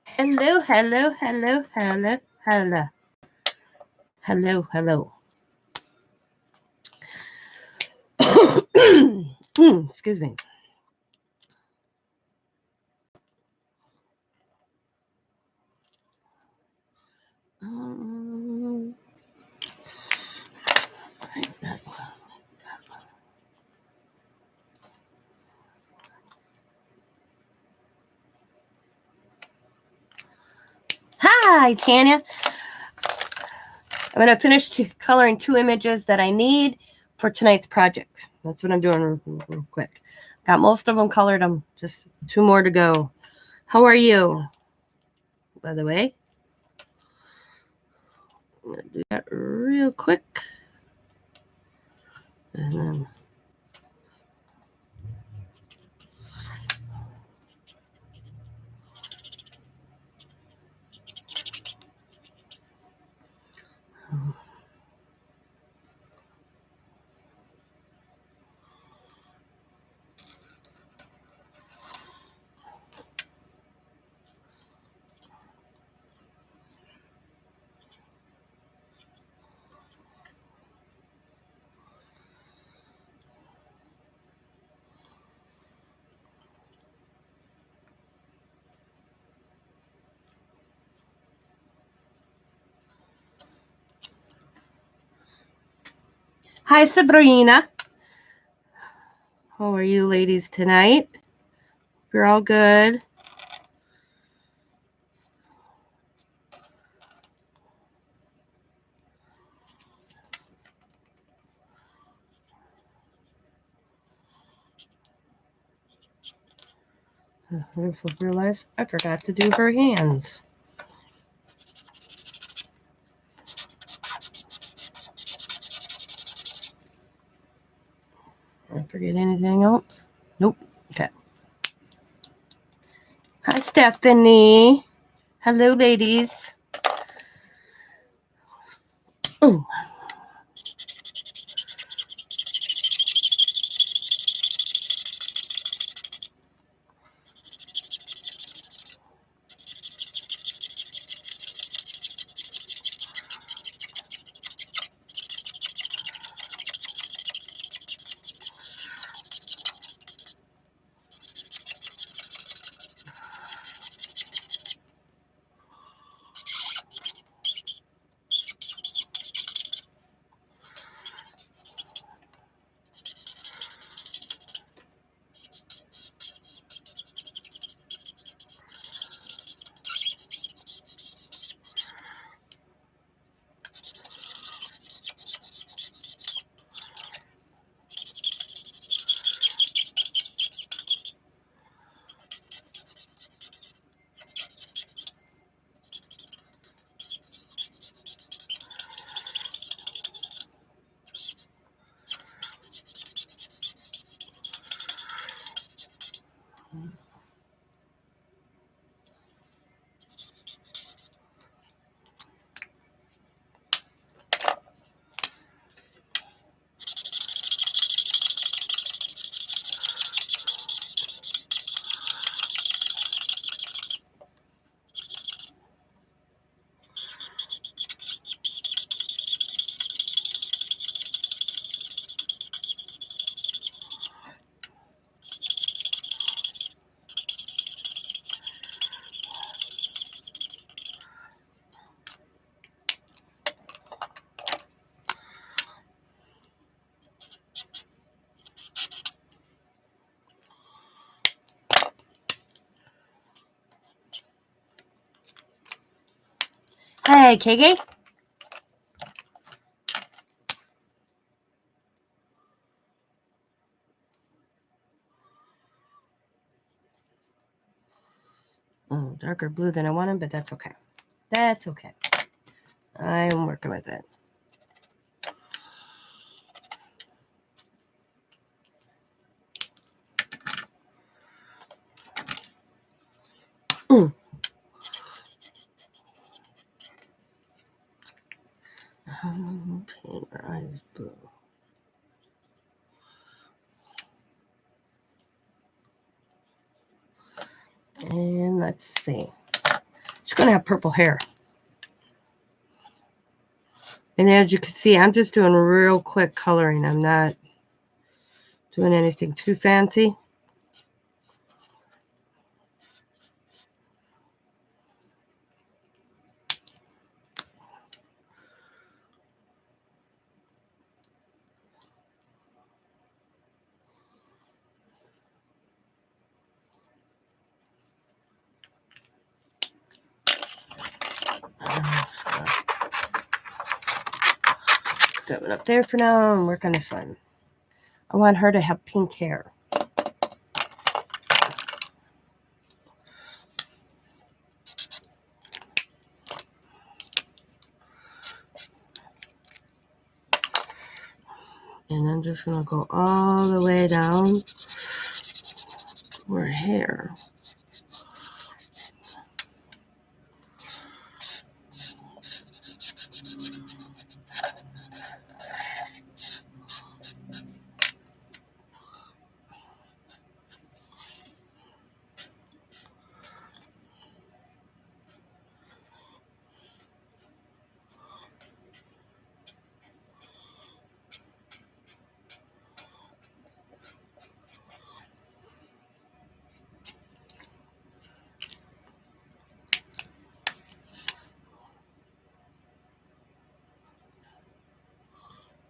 Hello, hello, hello, hello, hello. Hello, hello. Excuse me. Um, Hi, Tanya. I'm going to finish coloring 2 images that I need for tonight's project. That's what I'm doing real quick. Got most of them colored. I'm just 2 more to go. How are you, by the way? I'm going to do that real quick. And then hi, Sabrina. How are you ladies tonight? You're all good. I realized I forgot to do her hands. Did I forget anything else? Nope. Okay. Hi, Stephanie. Hello, ladies. Oh. Hey, KK. Oh, darker blue than I wanted, but that's okay. That's okay. I'm working with it. Paint her eyes blue. And let's see. She's going to have purple hair. And as you can see, I'm just doing real quick coloring. I'm not doing anything too fancy. That one up there for now and work on this one. I want her to have pink hair. And I'm just going to go all the way down to her hair.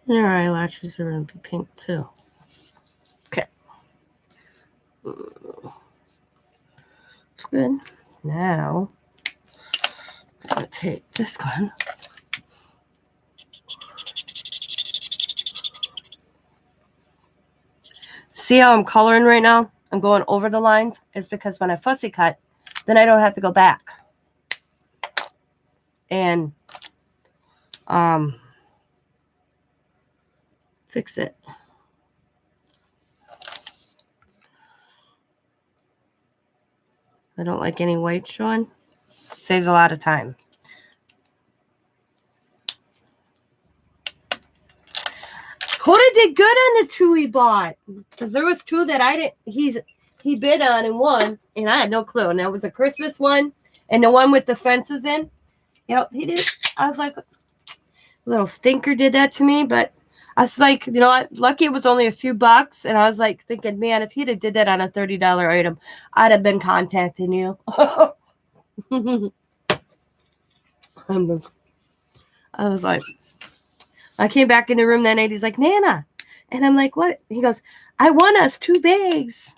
And her eyelashes are going to be pink too. Okay. It's good. Now, I'm going to take this one. See how I'm coloring right now? I'm going over the lines. It's because when I fussy cut, then I don't have to go back and fix it. I don't like any white showing. Saves a lot of time. Coda did good on the two he bought. Because there was two that I didn't he bid on and won. And I had no clue. And that was a Christmas one and the one with the fences in. Yep, he did. I was like, little stinker did that to me, but I was like, you know what? Lucky it was only a few bucks. And I was like thinking, man, if he'd have did that on a $30 item, I'd have been contacting you. I was like, I came back in the room that night. He's like, Nana. And I'm like, what? He goes, I won us 2 bags.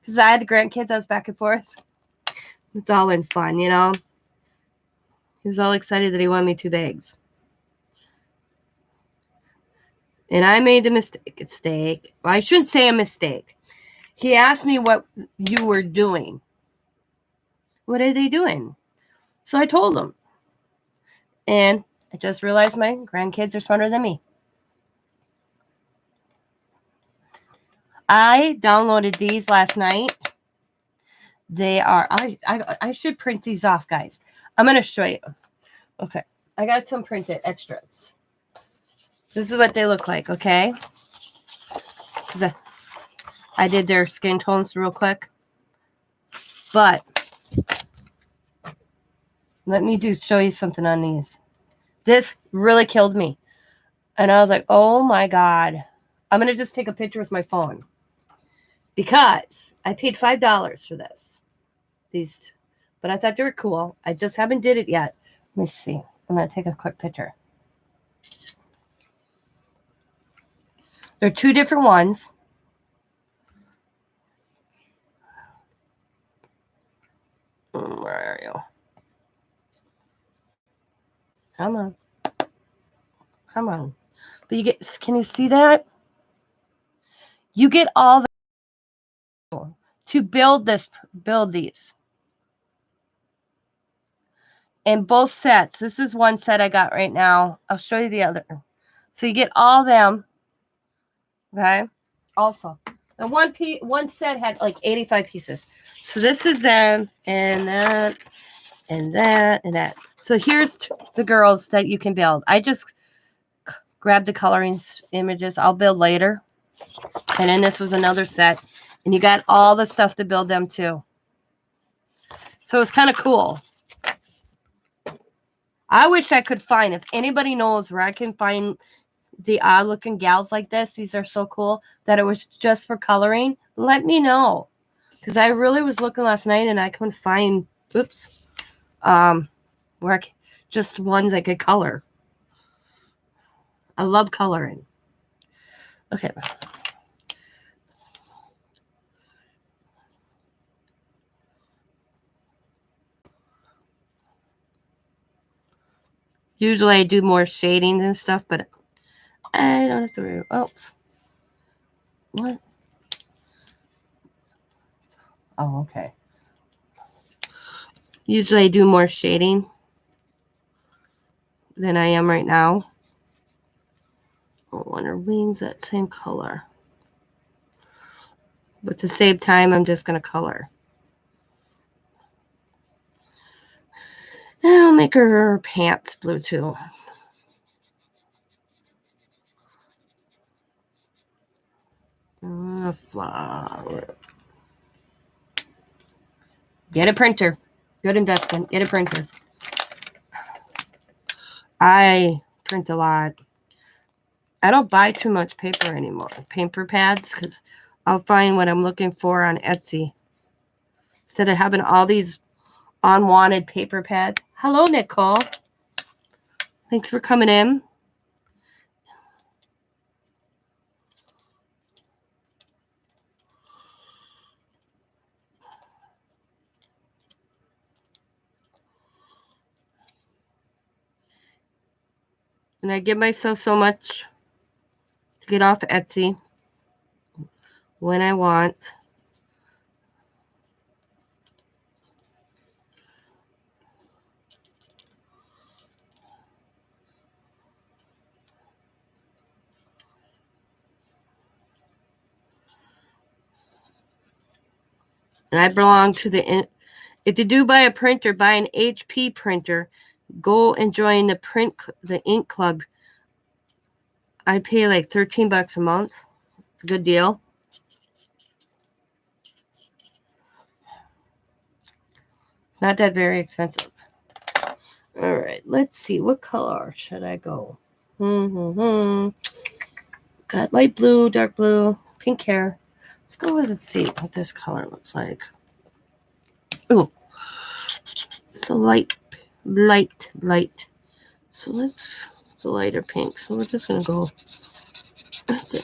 Because I had grandkids. I was back and forth. It's all in fun, you know. He was all excited that he won me 2 bags. And I made the mistake. Well, I shouldn't say a mistake. He asked me what you were doing. What are they doing? So I told him. And I just realized my grandkids are smarter than me. I downloaded these last night. They are, I should print these off, guys. I'm going to show you. Okay. I got some printed extras. This is what they look like, okay? Because I did their skin tones real quick. But let me show you something on these. This really killed me. And I was like, oh my God. I'm going to just take a picture with my phone. Because I paid $5 for this. These, but I thought they were cool. I just haven't did it yet. Let me see. I'm going to take a quick picture. They're 2 different ones. Where are you? Come on. Come on. But you get, can you see that? You get all the to build these. And both sets. This is one set I got right now. I'll show you the other. So you get all them. Okay. Also, the one set had like 85 pieces. So this is them and that and that and that. So here's the girls that you can build. I just grabbed the coloring images. I'll build later. And then this was another set. And you got all the stuff to build them too. So it's kind of cool. I wish I could find, if anybody knows where I can find the odd looking gals like this, these are so cool, that it was just for coloring, let me know. Because I really was looking last night and I couldn't find, oops, where just ones I could color. I love coloring. Okay. Usually I do more shading and stuff, but I don't have to. Oops. What? Oh, okay. Usually I do more shading than I am right now. I want her wings that same color. But at the same time, I'm just going to color. And I'll make her pants blue too. Flower. Get a printer. Good investment. Get a printer. I print a lot. I don't buy too much paper anymore. Paper pads, because I'll find what I'm looking for on Etsy. Instead of having all these unwanted paper pads. Hello, Nicole. Thanks for coming in. And I give myself so much to get off Etsy when I want. And I belong to the, if you do buy a printer, buy an HP printer. Go and join the ink club. I pay like $13 a month. It's a good deal. Not that very expensive. All right, let's see. What color should I go? Got light blue, dark blue, pink hair. Let's go with, let's see what this color looks like. Oh, it's a light. So it's a lighter pink. So we're just going to go right there.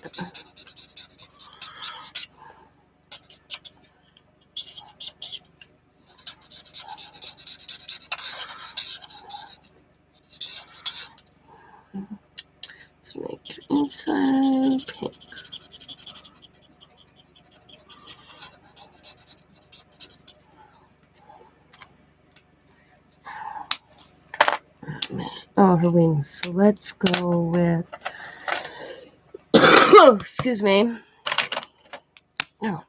Let's make it inside pink. Oh, her wings. So let's go with, oh, excuse me. Oh.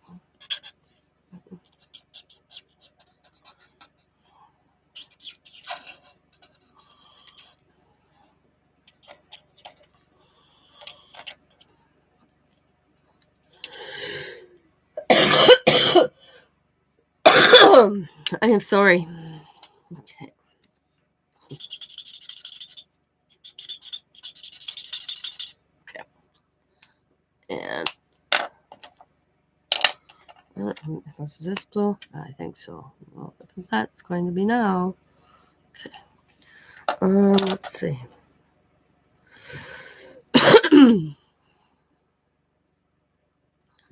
I am sorry. Okay. Okay. And is this blue? I think so. Well, if that's going to be now. Okay. Let's see.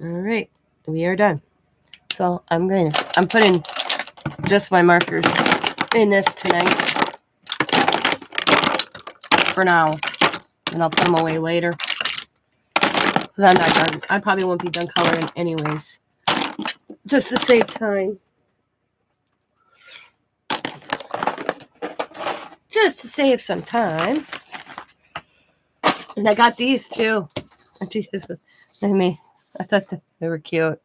All right, we are done. So I'm putting just my markers in this tonight for now, and I'll put them away later. Because I'm not done. I probably won't be done coloring anyways. Just to save time. Just to save some time. And I got these too. I thought they were cute.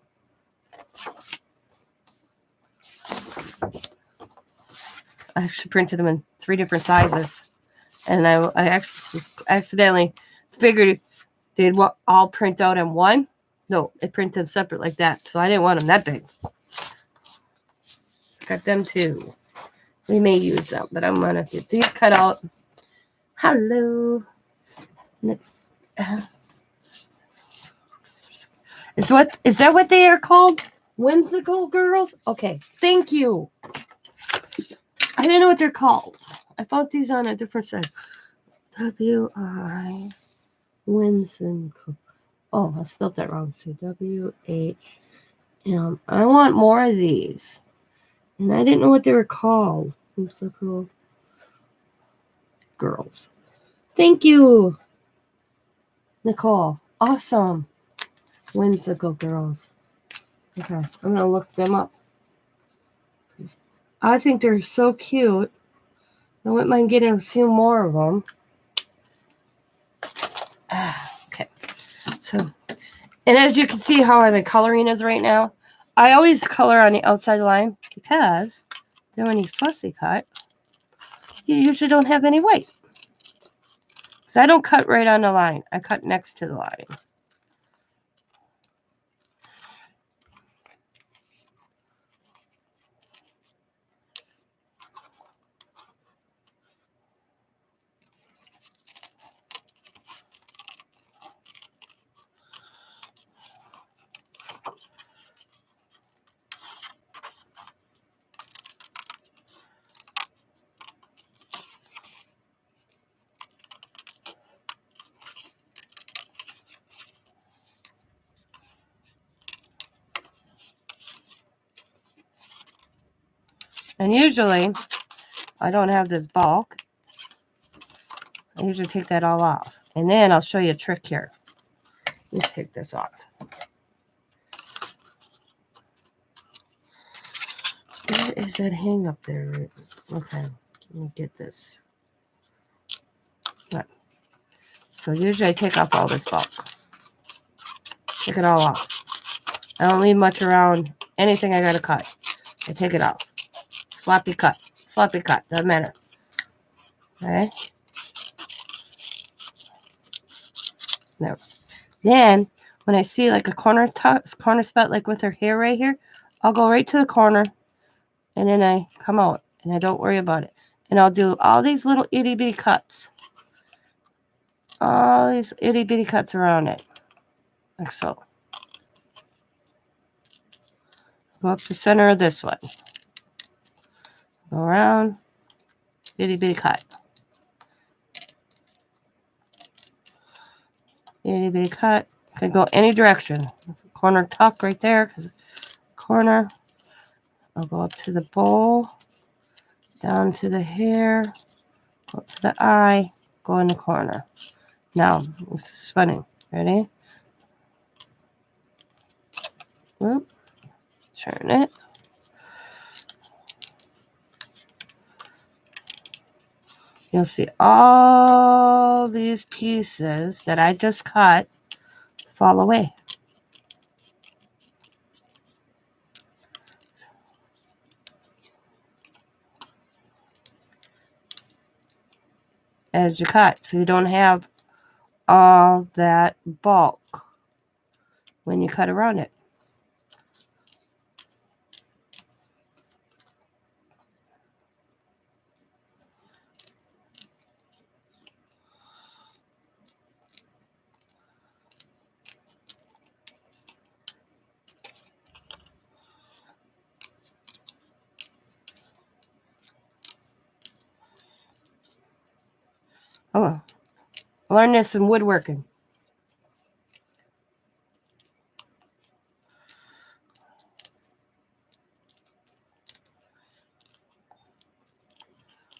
I actually printed them in 3 different sizes. And I actually accidentally figured they'd all print out in one. No, it printed them separate like that. So I didn't want them that big. Got them too. We may use them, but I'm going to get these cut out. Hello. Is that what they are called? Whimsical girls? Okay. Thank you. I didn't know what they're called. I found these on a different site. W-I Whimsical. Oh, I spelled that wrong. So W-H-M. I want more of these. And I didn't know what they were called. Whimsical girls. Thank you, Nicole. Awesome. Whimsical girls. Okay, I'm going to look them up. I think they're so cute. I wouldn't mind getting a few more of them. Okay, so, and as you can see how my coloring is right now, I always color on the outside line because then when you fussy cut, you usually don't have any white. So I don't cut right on the line. I cut next to the line. And usually, I don't have this bulk. I usually take that all off. And then I'll show you a trick here. Let's take this off. Where is that hang up there? Okay, let me get this. Right. So usually I take off all this bulk. Take it all off. I don't leave much around. Anything I gotta cut, I take it off. Sloppy cut. Sloppy cut. Doesn't matter. Okay? No. Then, when I see like a corner spot, like with her hair right here, I'll go right to the corner, and then I come out, and I don't worry about it. And I'll do all these little itty-bitty cuts. All these itty-bitty cuts around it. Like so. Go up to the center of this one. Go around. Itty-bitty cut. Itty-bitty cut. Can go any direction. Corner tuck right there, because corner. I'll go up to the bowl. Down to the hair. Go up to the eye. Go in the corner. Now, this is funny. Ready? Whoop. Turn it. You'll see all these pieces that I just cut fall away. As you cut, so you don't have all that bulk when you cut around it. Oh, I learned this in woodworking.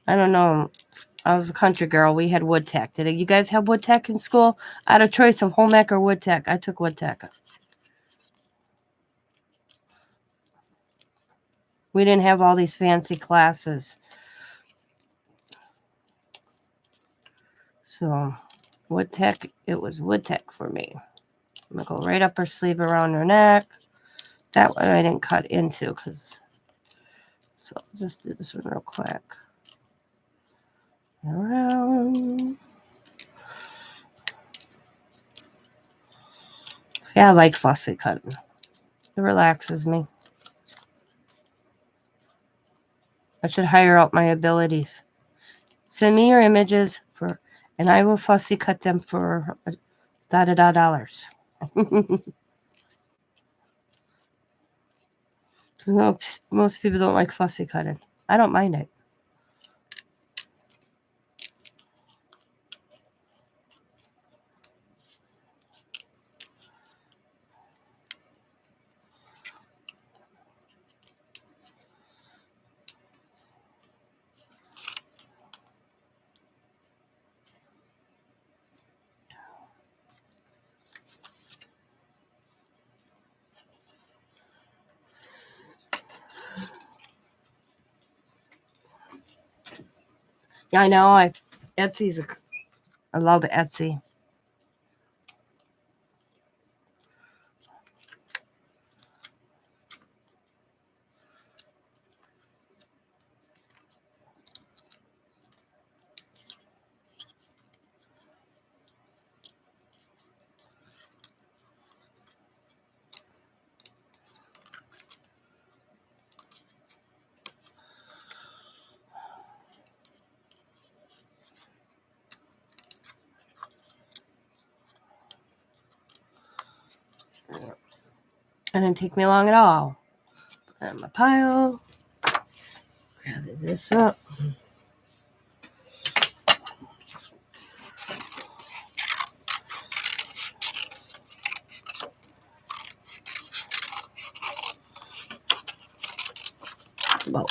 I don't know. I was a country girl. We had wood tech. Did you guys have wood tech in school? I had a choice of home ec or wood tech. I took wood tech. We didn't have all these fancy classes. So, wood tech, it was wood tech for me. I'm going to go right up her sleeve around her neck. That one I didn't cut into because, so I'll just do this one real quick. Around. See, I like fussy cutting. It relaxes me. I should hire out my abilities. Send me your images and I will fussy cut them for dollars. No, most people don't like fussy cutting. I don't mind it. Yeah, I know. I love Etsy. It didn't take me long at all. Put it in my pile. Gather this up. Well,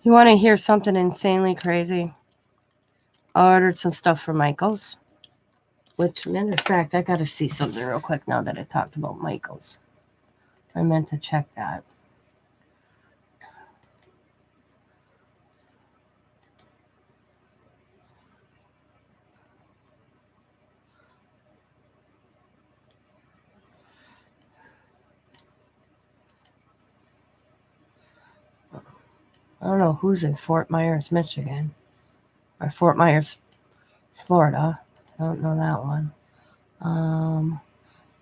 you want to hear something insanely crazy? I ordered some stuff from Michael's. Which, matter of fact, I got to see something real quick now that I talked about Michael's. I meant to check that. I don't know who's in Fort Myers, Michigan. Or Fort Myers, Florida. I don't know that one.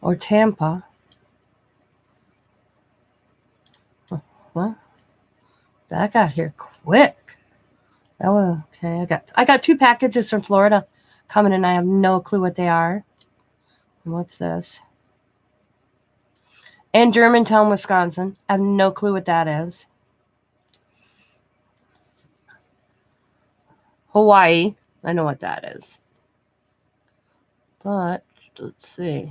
Or Tampa. Well, that got here quick. That was okay. I got 2 packages from Florida coming in. I have no clue what they are. And what's this? And Germantown, Wisconsin. I have no clue what that is. Hawaii. I know what that is. But let's see.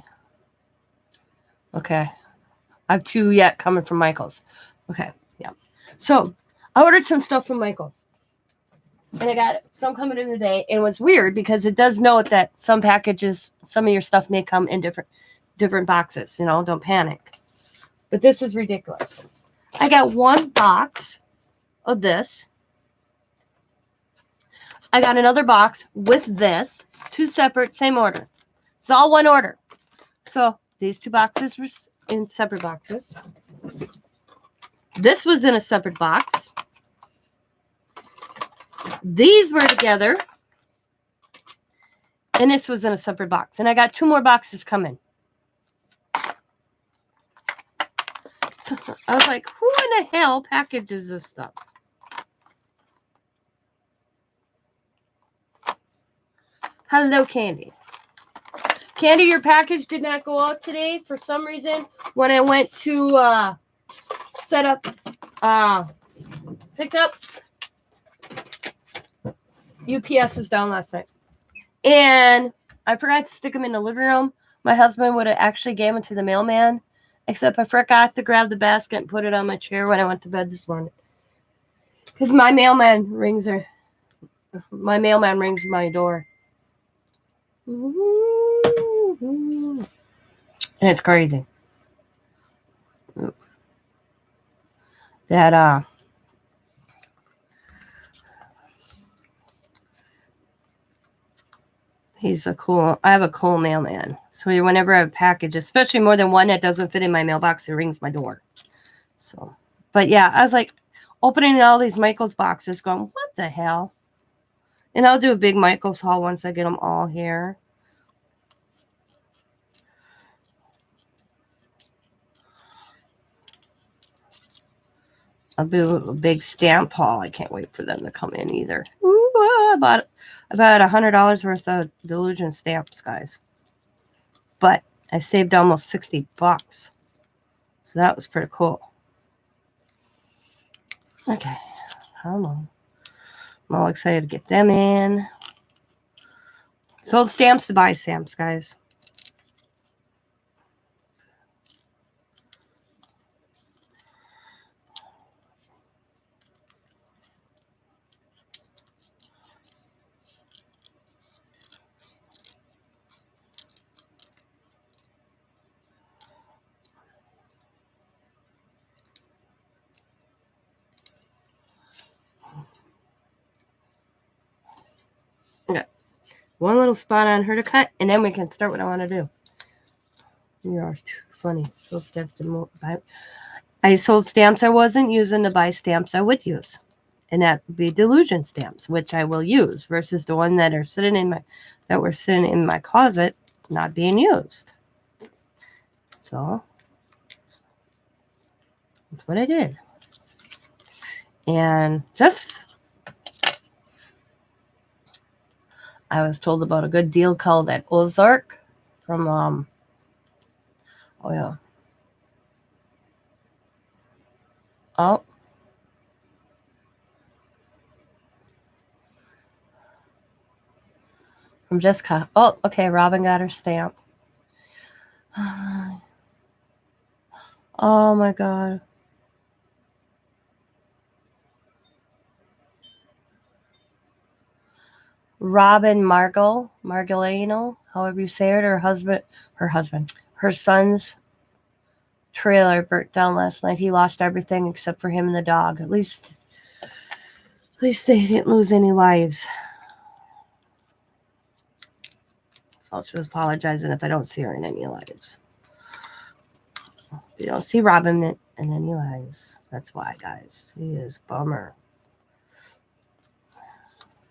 Okay. I have 2 yet coming from Michael's. Okay. Yeah. So I ordered some stuff from Michael's. And I got some coming in today. And it was weird because it does note that some packages, some of your stuff may come in different boxes. You know, don't panic. But this is ridiculous. I got 1 box of this. I got another box with this. 2 separate, same order. It's all one order. So these 2 boxes were in separate boxes. This was in a separate box. These were together. And this was in a separate box. And I got 2 more boxes coming. So I was like, who in the hell packages this stuff? Hello, Candy. Candy, your package did not go out today for some reason. When I went to set up, pick up, UPS was down last night. And I forgot to stick them in the living room. My husband would have actually gave them to the mailman, except I forgot to grab the basket and put it on my chair when I went to bed this morning. Because my mailman rings my door. And it's crazy. That I have a cool mailman. So whenever I have a package, especially more than one that doesn't fit in my mailbox, it rings my door. So, but yeah, I was like opening all these Michael's boxes going, what the hell? And I'll do a big Michael's haul once I get them all here. I'll do a big stamp haul. I can't wait for them to come in either. Ooh, I bought about $100 worth of Delusion stamps, guys. But I saved almost $60. So that was pretty cool. Okay, come on. I'm all excited to get them in. Sold stamps to buy stamps, guys. Okay. One little spot on her to cut, and then we can start what I want to do. You are too funny. Sold stamps to buy. I sold stamps I wasn't using to buy stamps I would use. And that would be Delusion stamps, which I will use, versus the one that were sitting in my closet, not being used. So that's what I did. And I was told about a good deal called at Ozark from from Jessica. Oh, okay, Robin got her stamp. Oh my God. Robin Margolino, however you say it, her son's trailer burnt down last night. He lost everything except for him and the dog. At least they didn't lose any lives. So she was apologizing if I don't see her in any lives. You don't see Robin in any lives. That's why, guys. He is bummer.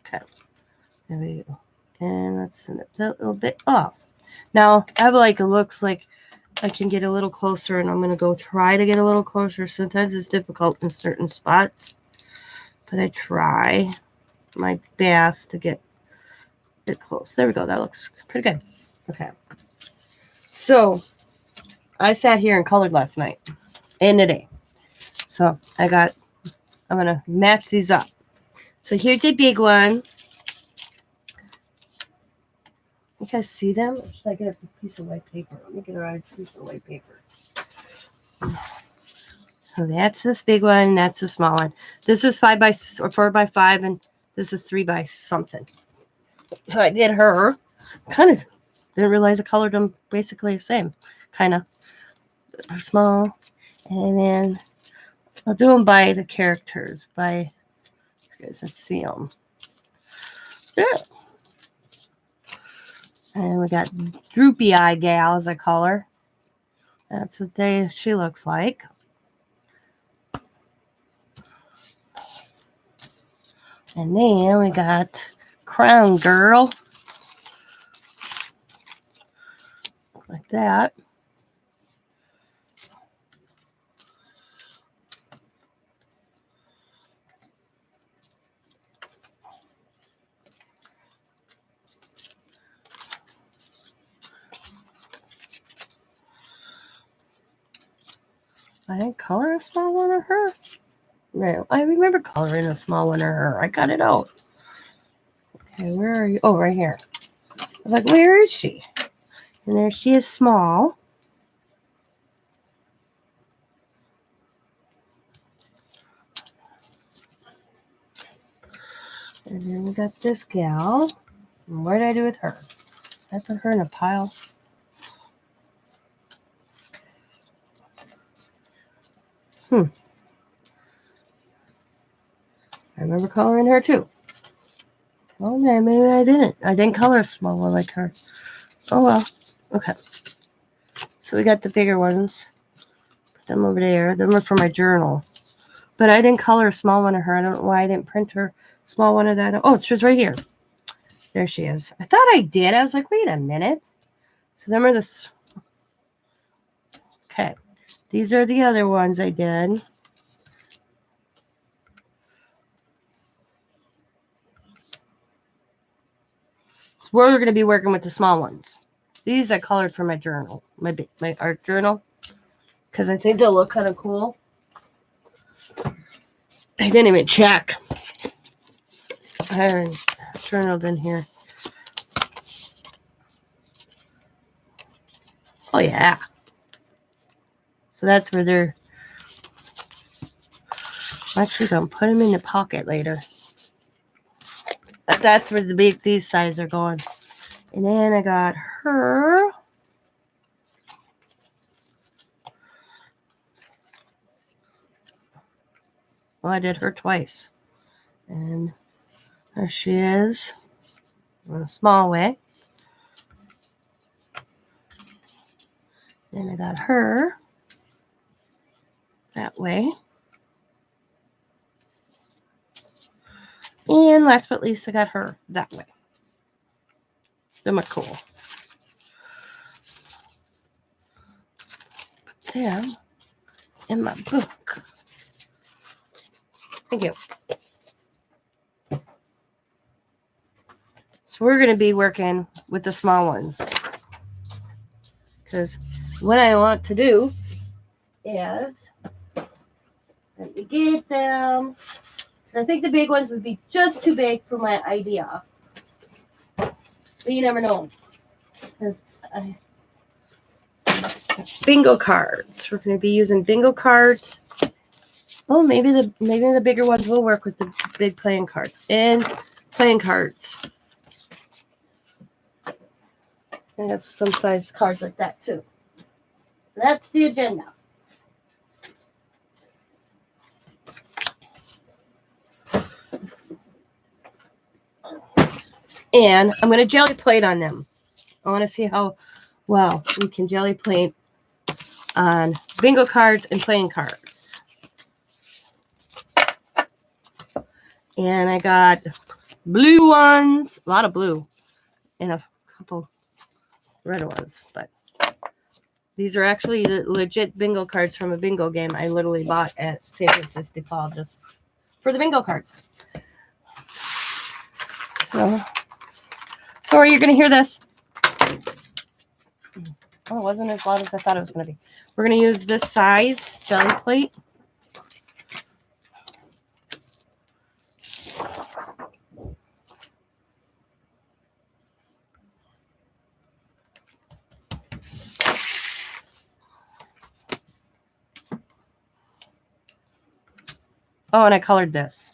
Okay. There we go. And let's snip that little bit off. Now, I have it looks like I can get a little closer, and I'm going to go try to get a little closer. Sometimes it's difficult in certain spots, but I try my best to get it close. There we go. That looks pretty good. Okay. So I sat here and colored last night and today. So I'm going to match these up. So here's the big one. You guys see them? Or should I get a piece of white paper? Let me get a piece of white paper. So that's this big one, and that's the small one. This is 4 by 5, and this is 3 by something. So I did her. Kind of didn't realize I colored them basically the same. Kind of small. And then I'll do them by the characters. You guys can see them. Yeah. And we got Droopy Eye Gal, as I call her. That's what she looks like. And then we got Crown Girl. Like that. I didn't color a small one of her. No, I remember coloring a small one of her. I got it out. Okay, where are you? Oh, right here. was like, where is she? And there she is, small. And then we got this gal. And what did I do with her? I put her in a pile. I remember coloring her too. Oh man, maybe I didn't. I didn't color a small one like her. Oh well. Okay. So we got the bigger ones. Put them over there. Them are for my journal. But I didn't color a small one of her. I don't know why I didn't print her small one of that. Oh, it's just right here. There she is. I thought I did. I was like, wait a minute. So them are the... Okay. These are the other ones I did. We're going to be working with the small ones. These I colored for my journal, my art journal, because I think they'll look kind of cool. I didn't even check. I haven't journaled in here. Oh yeah. So that's where they're. I'm actually gonna put them in the pocket later. But that's where these sides are going. And then I got her. Well, I did her twice. And there she is in a small way. Then I got her that way. And last but least, I got her that way. Them are cool. Put them in my book. Thank you. So we're going to be working with the small ones. Because what I want to do is, let me get them. I think the big ones would be just too big for my idea. But you never know. Because bingo cards. We're going to be using bingo cards. Oh, maybe the bigger ones will work with the big playing cards. And playing cards. And that's some size cards like that too. That's the agenda. And I'm going to jelly plate on them. I want to see how well we can jelly plate on bingo cards and playing cards. And I got blue ones, a lot of blue, and a couple red ones. But these are actually the legit bingo cards from a bingo game I literally bought at St. Francis de Paul just for the bingo cards. So, sorry you're going to hear this. Oh, it wasn't as loud as I thought it was going to be. We're going to use this size jelly plate. Oh, and I colored this.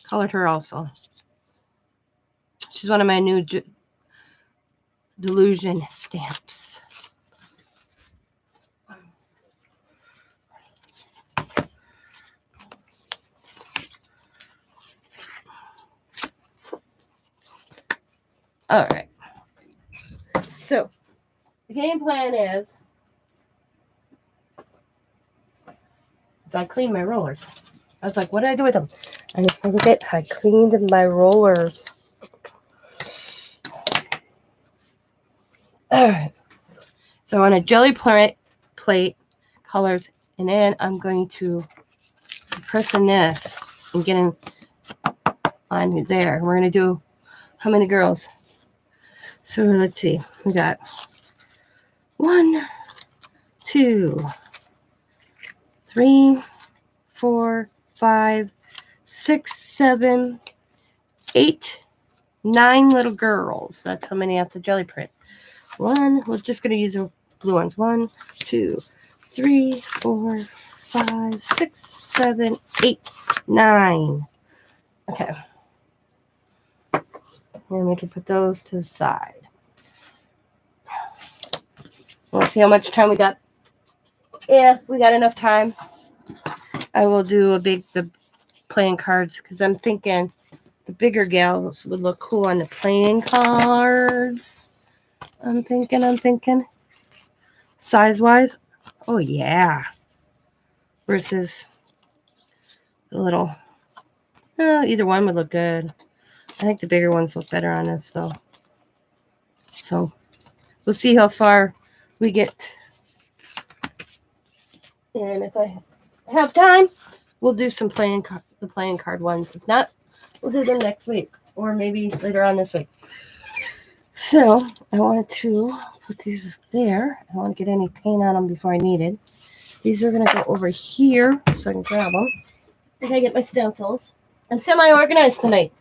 Colored her also. She's one of my new Delusion stamps. All right. So, the game plan is I cleaned my rollers. I was like, what did I do with them? I forget I cleaned my rollers. All right. So I want a jelly plate colors, and then I'm going to press in this and get in on there. We're going to do how many girls? So let's see. We got 1, 2, 3, 4, 5, 6, 7, 8, 9 little girls. That's how many I have to jelly print. One, we're just going to use the blue ones. 1, 2, 3, 4, 5, 6, 7, 8, 9. Okay. And we can put those to the side. We'll see how much time we got. If we got enough time, I will do the playing cards because I'm thinking the bigger gals would look cool on the playing cards. I'm thinking. Size-wise, oh yeah. Versus the little, either one would look good. I think the bigger ones look better on this though. So we'll see how far we get. And if I have time, we'll do some the playing card ones. If not, we'll do them next week or maybe later on this week. So I wanted to put these there. I don't want to get any paint on them before I need it. These are going to go over here so I can grab them. I gotta get my stencils. I'm semi-organized tonight.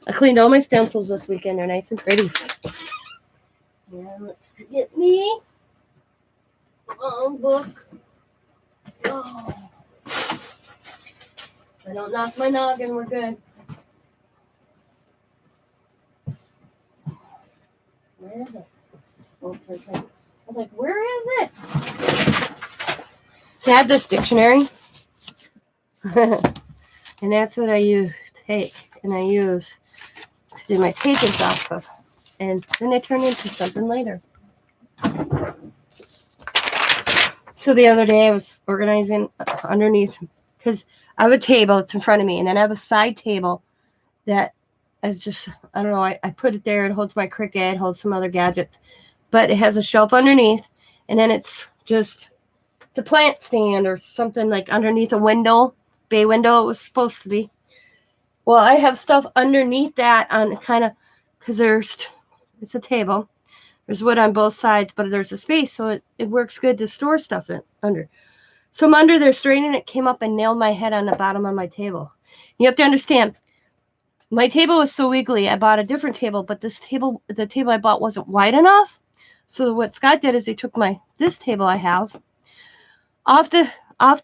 I cleaned all my stencils this weekend. They're nice and pretty. And let's get me a long book. Oh. If I don't knock my noggin, we're good. Where is it? Oh, it's right there. I was like, where is it? See, I have this dictionary. And that's what I take and I use to do my pages off of. And then they turn into something later. So the other day I was organizing underneath because I have a table that's in front of me, and then I have a side table that is just, I don't know, I put it there. It holds my Cricut, holds some other gadgets, but it has a shelf underneath, and then it's a plant stand or something like underneath a window, bay window it was supposed to be. Well, I have stuff underneath that on kind of, because it's a table. There's wood on both sides, but there's a space, so it works good to store stuff in under. So I'm under there straightening it, came up and nailed my head on the bottom of my table. You have to understand, my table was so wiggly, I bought a different table, but the table I bought wasn't wide enough. So what Scott did is he took this table I have off the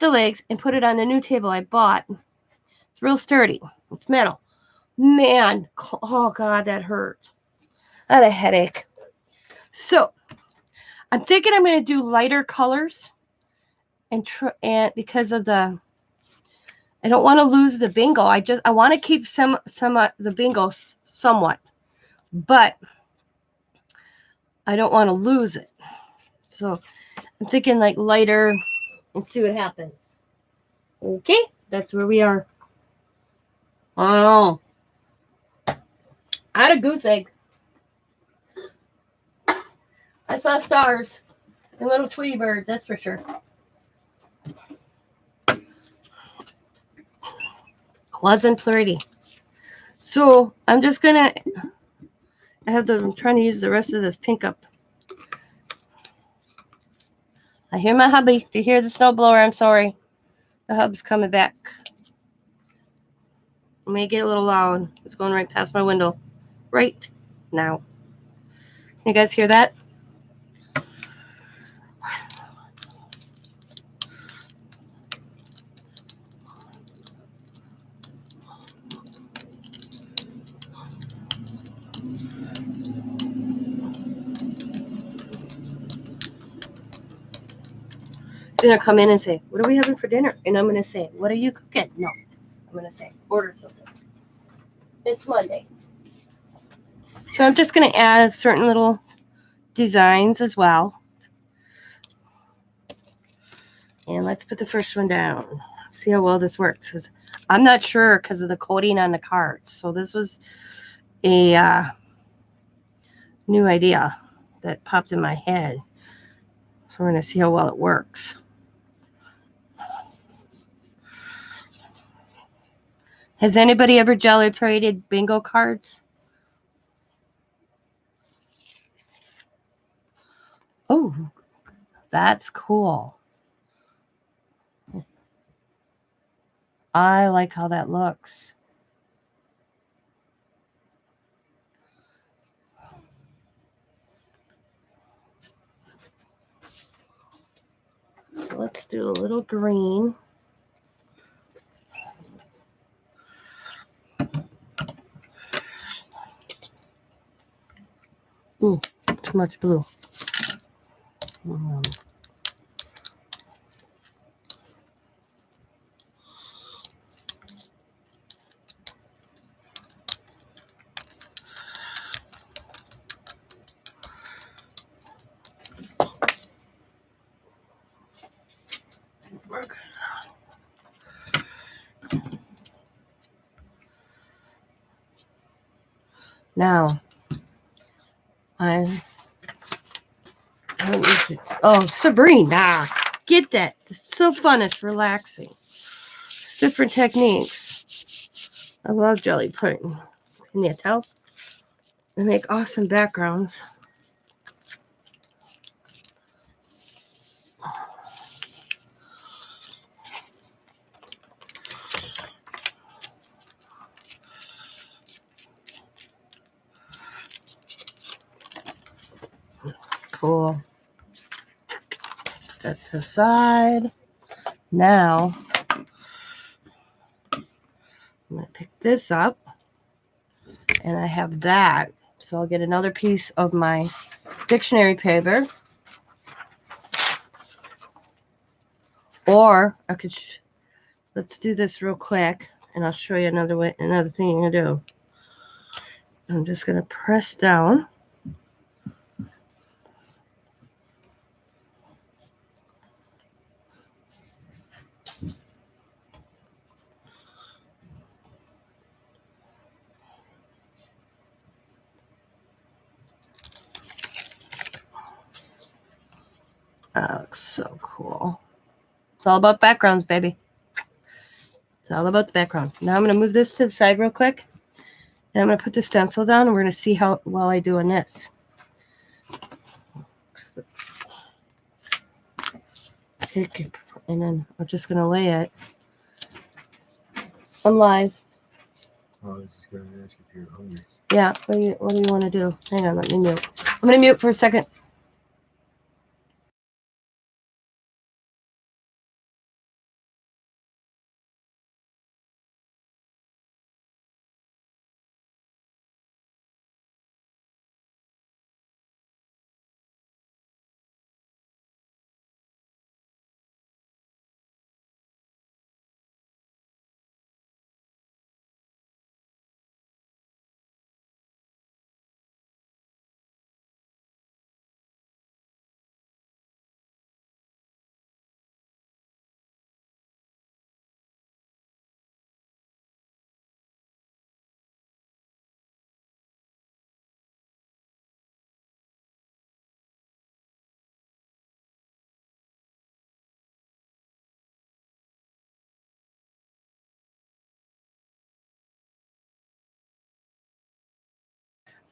legs and put it on the new table I bought. It's real sturdy. It's metal. Man, oh God, that hurt. I had a headache. So I'm thinking I'm going to do lighter colors and because of I don't want to lose the bingo. I want to keep some the bingo somewhat, but I don't want to lose it. So I'm thinking like lighter and see what happens. Okay, that's where we are. Oh, I had a goose egg. I saw stars and little Tweety birds, that's for sure. Wasn't pretty. So I'm just gonna I'm trying to use the rest of this pink up. I hear my hubby. Do you hear the snowblower? I'm sorry. The hub's coming back. It may get a little loud. It's going right past my window. Right now. Can you guys hear that? He's going to come in and say, what are we having for dinner? And I'm going to say, what are you cooking? No. I'm going to say, order something. It's Monday. So I'm just going to add certain little designs as well. And let's put the first one down. See how well this works. Because I'm not sure because of the coating on the cards. So this was a new idea that popped in my head. So we're going to see how well it works. Has anybody ever jelly traded bingo cards? Oh, that's cool. I like how that looks. do a little green. Ooh, too much blue. Now, Sabrina, get that. It's so fun. It's relaxing. It's different techniques. I love jelly pudding. Can you tell? They make awesome backgrounds. Cool. Put that to the side. Now, I'm going to pick this up. And I have that. So I'll get another piece of my dictionary paper. Or I could, let's do this real quick. And I'll show you another thing you can do. I'm just going to press down. That looks so cool. It's all about backgrounds, baby. It's all about the background. Now I'm going to move this to the side real quick. And I'm going to put the stencil down, and we're going to see how well I do on this. And then I'm just going to lay it. I'm live. Oh, I was just going to ask if you're hungry. Yeah, what do you want to do? Hang on, let me mute. I'm going to mute for a second.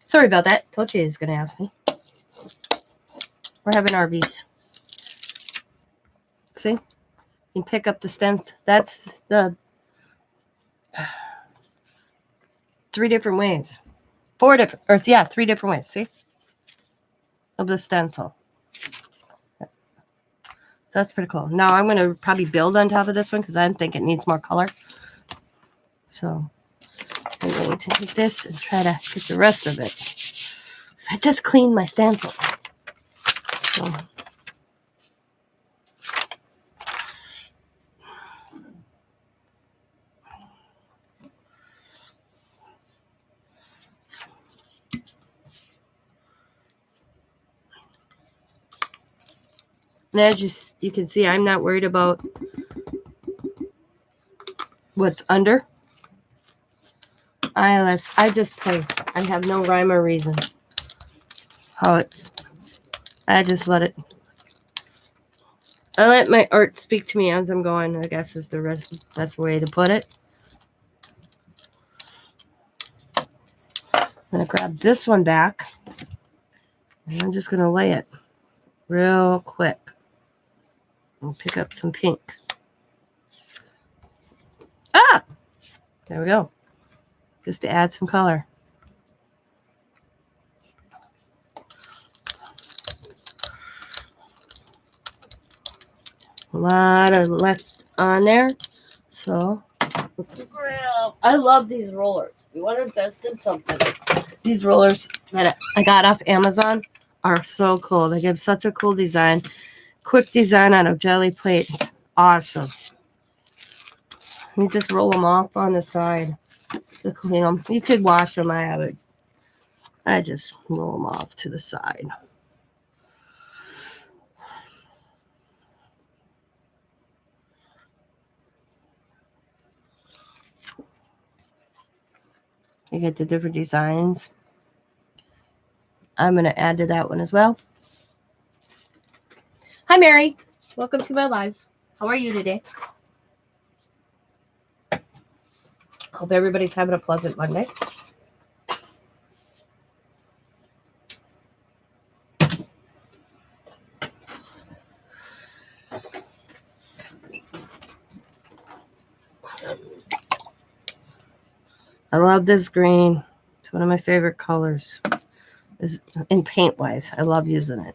Sorry about that. Told you he was going to ask me. We're having RVs. See? You can pick up the stencil. That's the 3 different ways. 3 different ways. See? Of the stencil. So that's pretty cool. Now I'm going to probably build on top of this one because I think it needs more color. So I'm going to take this and try to get the rest of it. I just cleaned my stencil. So. And as you can see, I'm not worried about what's under. I just play. I have no rhyme or reason. I just let it. I let my art speak to me as I'm going, I guess is the best way to put it. I'm going to grab this one back. And I'm just going to lay it real quick. I'll pick up some pink. Ah! There we go. Just to add some color. A lot of left on there. So, I love these rollers. If you want to invest in something, these rollers that I got off Amazon are so cool. They give such a cool design. Quick design on a jelly plate. It's awesome. You just roll them off on the side to clean them. You could wash them. I just roll them off to the side. You get the different designs. I'm going to add to that one as well. Hi, Mary. Welcome to my live. How are you today? Hope everybody's having a pleasant Monday. I love this green. It's one of my favorite colors. In paint-wise, I love using it.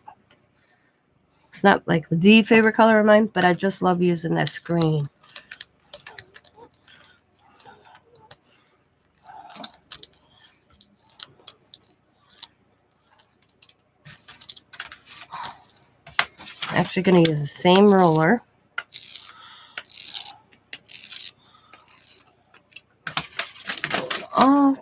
It's not like the favorite color of mine, but I just love using this green. I'm actually going to use the same roller. I'm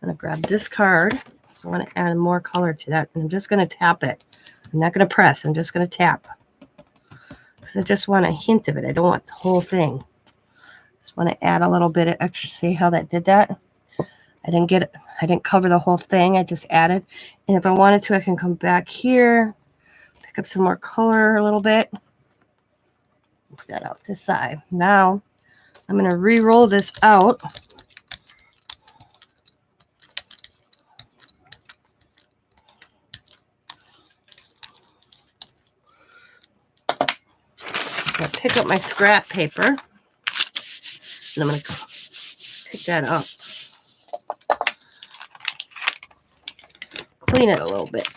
going to grab this card. I want to add more color to that. And I'm just going to tap it. I'm not going to press. I'm just going to tap. Because I just want a hint of it. I don't want the whole thing. Just want to add a little bit of extra. See how that did that? I didn't cover the whole thing. I just added. And if I wanted to, I can come back here. Pick up some more color a little bit. Put that out to the side. Now, I'm going to re-roll this out. I'm going to pick up my scrap paper. And I'm going to pick that up. Clean it a little bit.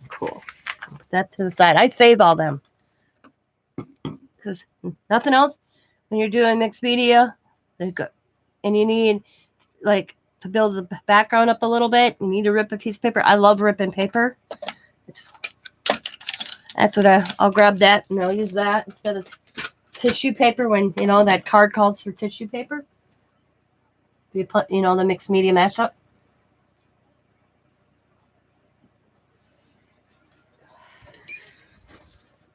Cool. Put that to the side. I saved all them. Because nothing else, when you're doing mixed media, and you need, like, to build the background up a little bit, you need to rip a piece of paper. I love ripping paper. That's what I'll grab that, and I'll use that instead of tissue paper when, that card calls for tissue paper. Do you put, the mixed media mashup?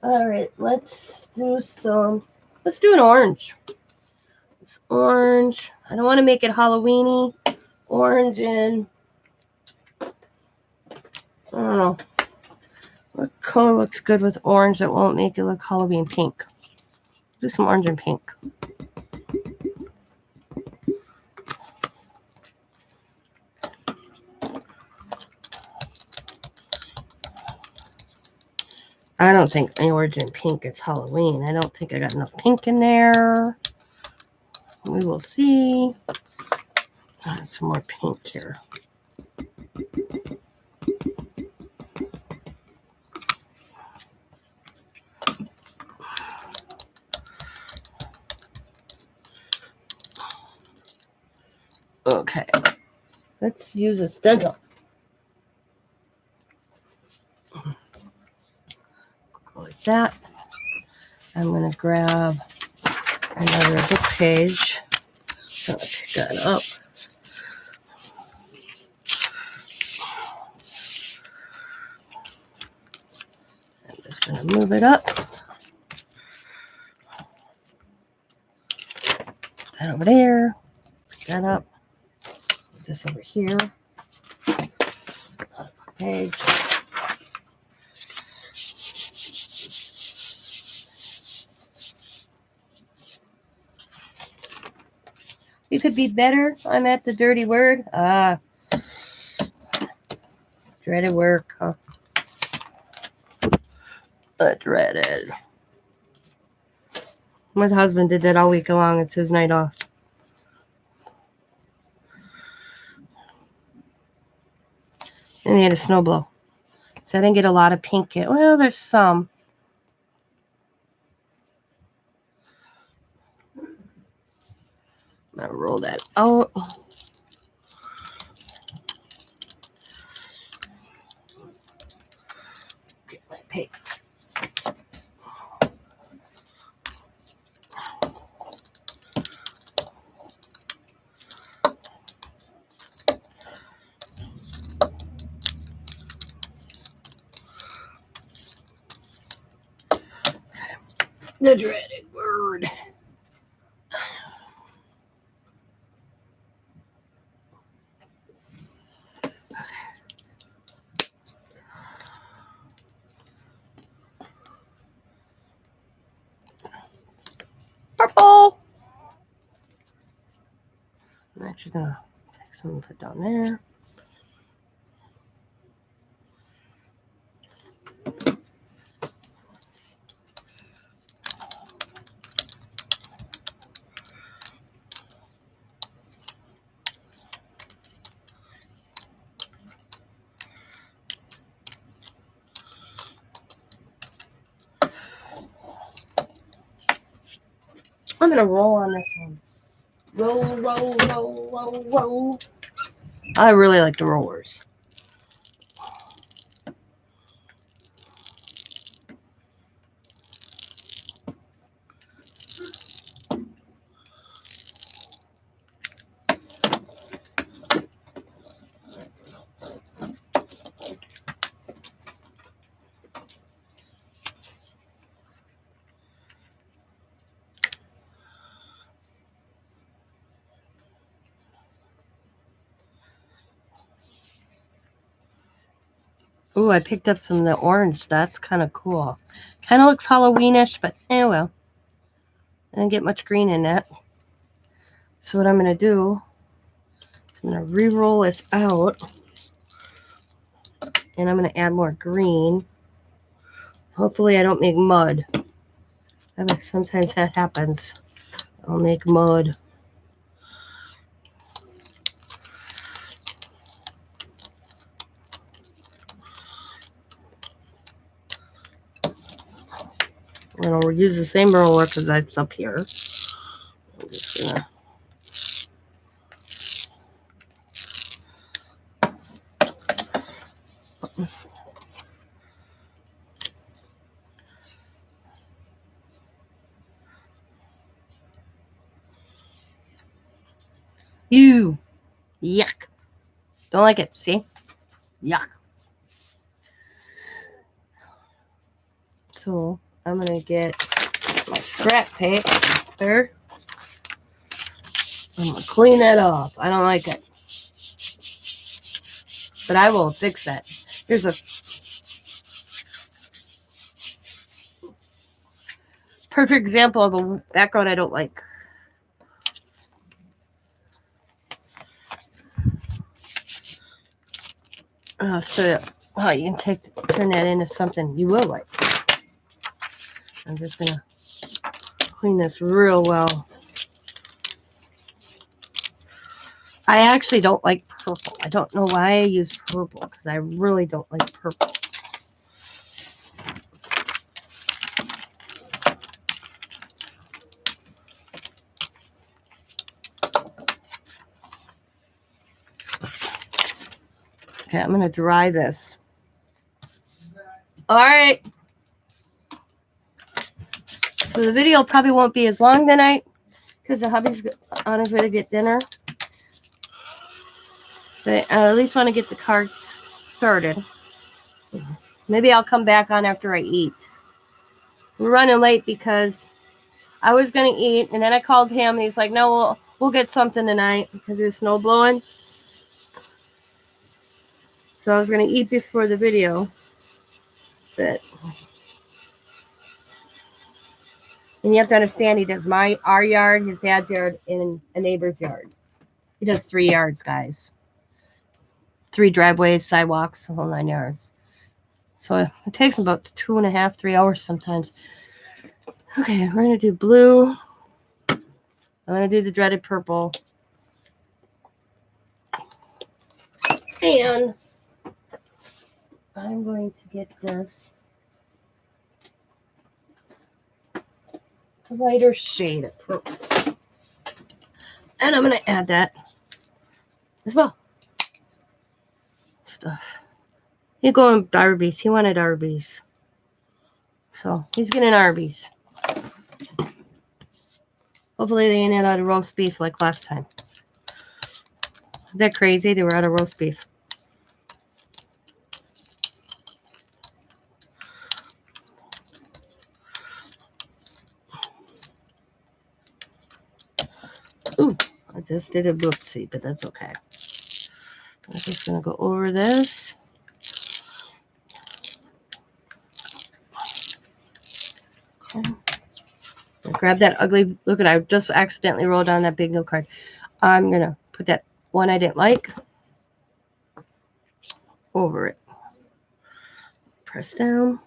All right, let's do an orange. This orange. I don't want to make it Halloween-y. Orange and, I don't know. What color looks good with orange that won't make it look Halloween pink? Do some orange and pink. I don't think any orange and pink is Halloween. I don't think I got enough pink in there. We will see. Some more pink here. Okay, let's use a stencil. Go like that. I'm going to grab another book page. I'm going to pick that up. I'm just going to move it up. Put that over there. Pick that up. Put this over here. Another book page. You could be better. I'm at the dirty word. Dreaded work, huh? Dreaded. My husband did that all week long. It's his night off. And he had a snow blow. So I didn't get a lot of pink yet. Well, there's some. I'm gonna roll that out. Get my paper. The dreaded word. Purple. I'm actually gonna take some and put down there. I'm gonna roll on this one. Roll, roll, roll, roll, roll. I really like the rollers. Ooh, I picked up some of the orange. That's kind of cool. Kind of looks Halloweenish, but well. I didn't get much green in that. So what I'm going to do is I'm going to re-roll this out. And I'm going to add more green. Hopefully I don't make mud. Sometimes that happens. I'll make mud. And I'll use the same roller because that's up here. I'm just gonna. Ew. Yuck. Don't like it. See? Yuck. So I'm going to get my scrap paper. I'm going to clean that off. I don't like it. But I will fix that. Here's a perfect example of a background I don't like. So you can turn that into something you will like. I'm just going to clean this real well. I actually don't like purple. I don't know why I use purple because I really don't like purple. Okay, I'm going to dry this. All right. So the video probably won't be as long tonight because the hubby's on his way to get dinner. But I at least want to get the cards started. Maybe I'll come back on after I eat. We're running late because I was going to eat, and then I called him. And he's like, no, we'll get something tonight because there's snow blowing. So I was going to eat before the video. But and you have to understand, he does our yard, his dad's yard, and a neighbor's yard. He does 3 yards, guys. 3 driveways, sidewalks, the whole 9 yards. So it takes about 2.5, 3 hours sometimes. Okay, we're going to do blue. I'm going to do the dreaded purple. And I'm going to get this lighter shade of purple. And I'm going to add that as well. Stuff. He's going with Arby's. He wanted Arby's. So he's getting Arby's. Hopefully they ain't out of roast beef like last time. Isn't that crazy? They were out of roast beef. Ooh, I just did a whoopsie, but that's okay. I'm just going to go over this. Okay. Grab that ugly, look at I just accidentally rolled down that bingo card. I'm going to put that one I didn't like over it. Press down.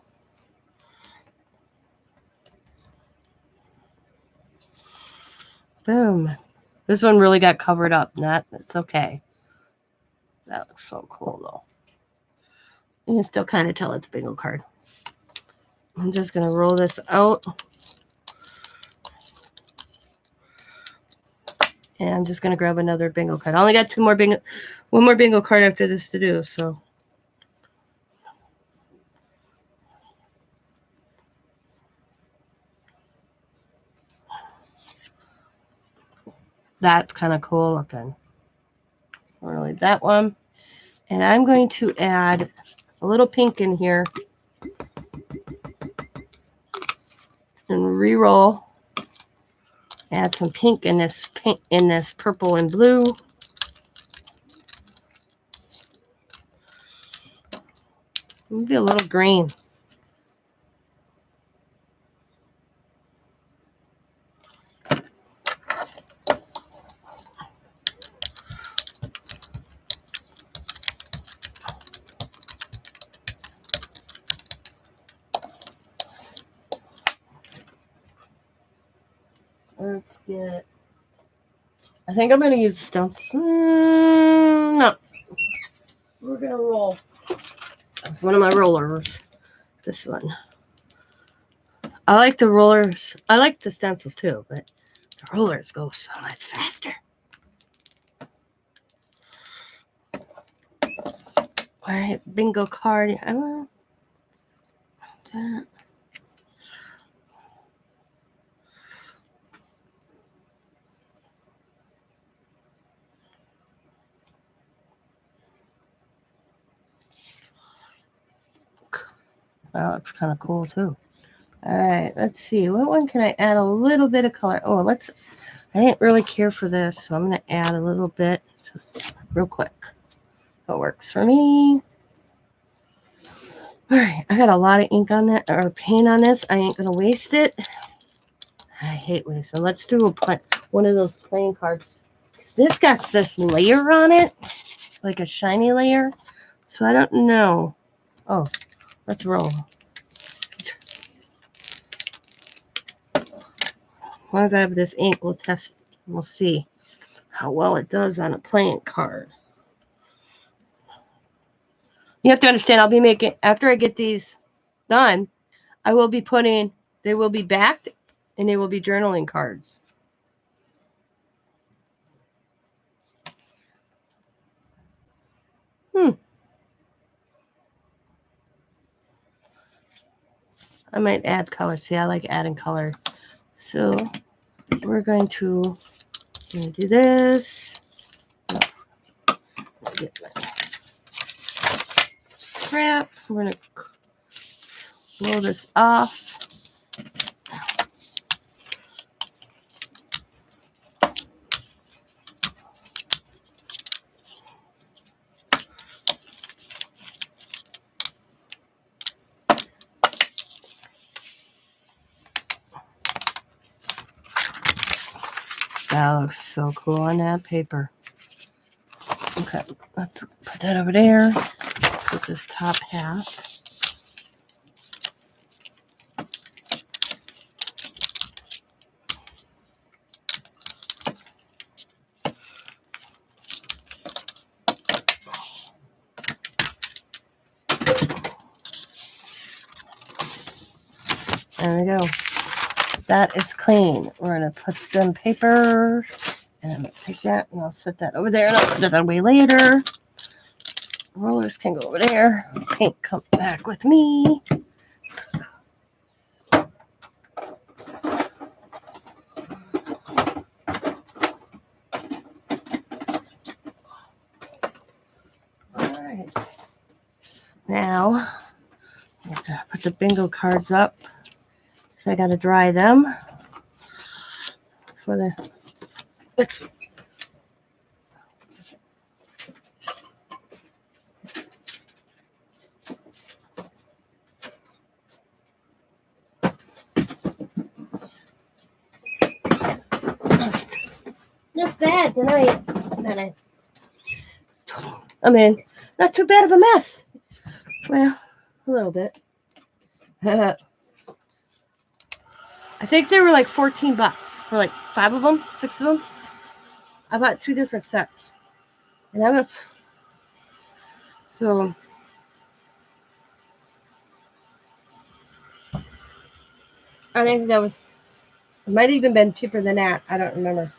Boom. This one really got covered up. That's okay. That looks so cool though. You can still kind of tell it's a bingo card. I'm just going to roll this out. And I'm just going to grab another bingo card. I only got one more bingo card after this to do, so. That's kind of cool looking. I'm going to leave that one. And I'm going to add a little pink in here. And re-roll. Add some pink in this purple and blue. Maybe a little green. Let's get. I think I'm going to use stencil. No. We're going to roll. That's one of my rollers. This one. I like the rollers. I like the stencils too, but the rollers go so much faster. All right, bingo card. I want that. That looks kind of cool too. All right, let's see. What one can I add a little bit of color? Oh, I didn't really care for this, so I'm going to add a little bit just real quick. It works for me. All right, I got a lot of ink on that, or paint on this. I ain't going to waste it. I hate wasting. Let's do one of those playing cards. This got this layer on it, like a shiny layer. So I don't know. Oh, let's roll. As long as I have this ink, we'll test. We'll see how well it does on a playing card. You have to understand, I'll be making, after I get these done, I will be putting, they will be backed and they will be journaling cards. I might add color. See, I like adding color. So we're going to do this. No. Get my crap. We're going to blow this off. That looks so cool on that paper. Okay, let's put that over there. Let's get this top half. There we go. That is clean. We're going to put them paper, and I'm going to take that and I'll set that over there and I'll put it away later. Rollers can go over there. Paint come back with me. All right. Now, I have to put the bingo cards up. So I got to dry them for the next. Not bad tonight. I mean, not too bad of a mess. Well, a little bit. I think they were like $14 for like 5 of them, 6 of them. I bought 2 different sets. And I'm so I think that was, it might have even been cheaper than that. I don't remember.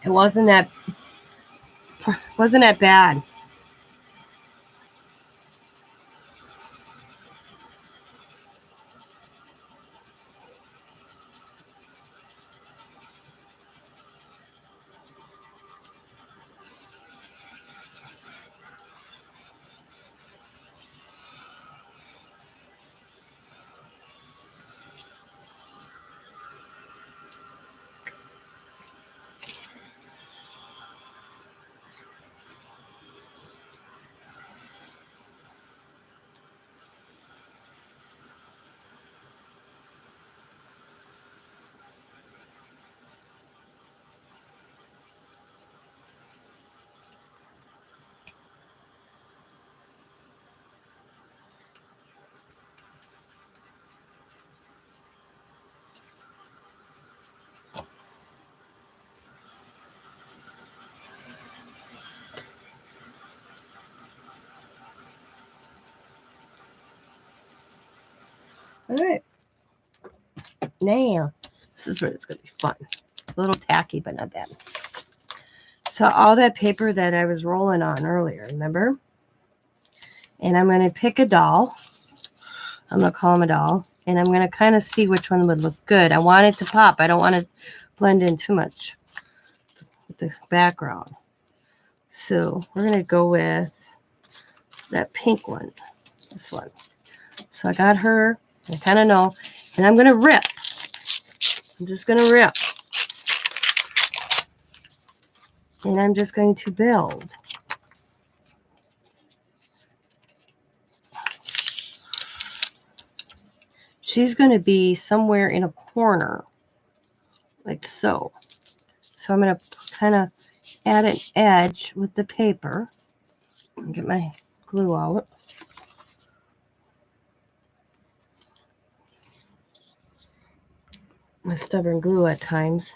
It wasn't that bad. All right. Now, this is where it's going to be fun. A little tacky, but not bad. So all that paper that I was rolling on earlier, remember? And I'm going to pick a doll. I'm going to call him a doll. And I'm going to kind of see which one would look good. I want it to pop. I don't want to blend in too much with the background. So we're going to go with that pink one. This one. So I got her. I kind of know. And I'm going to rip. I'm just going to rip. And I'm just going to build. She's going to be somewhere in a corner, like so. So I'm going to kind of add an edge with the paper. Get my glue out. My stubborn glue at times.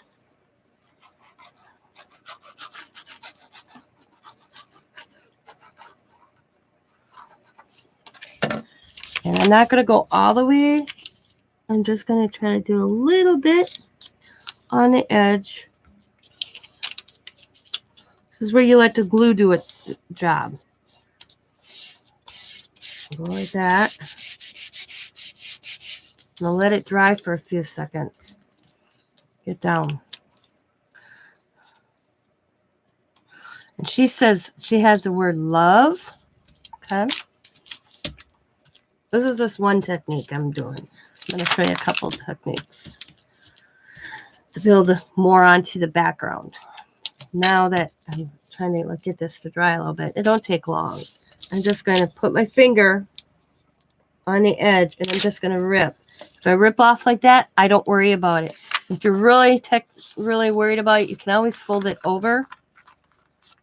And I'm not going to go all the way. I'm just going to try to do a little bit on the edge. This is where you let the glue do its job. Go like that. And I'll let it dry for a few seconds. Get down. And she says she has the word love. Okay. This is just one technique I'm doing. I'm going to show you a couple techniques to build more onto the background. Now that I'm trying to get this to dry a little bit, it don't take long. I'm just going to put my finger on the edge and I'm just going to rip. If I rip off like that, I don't worry about it. If you're really worried about it, you can always fold it over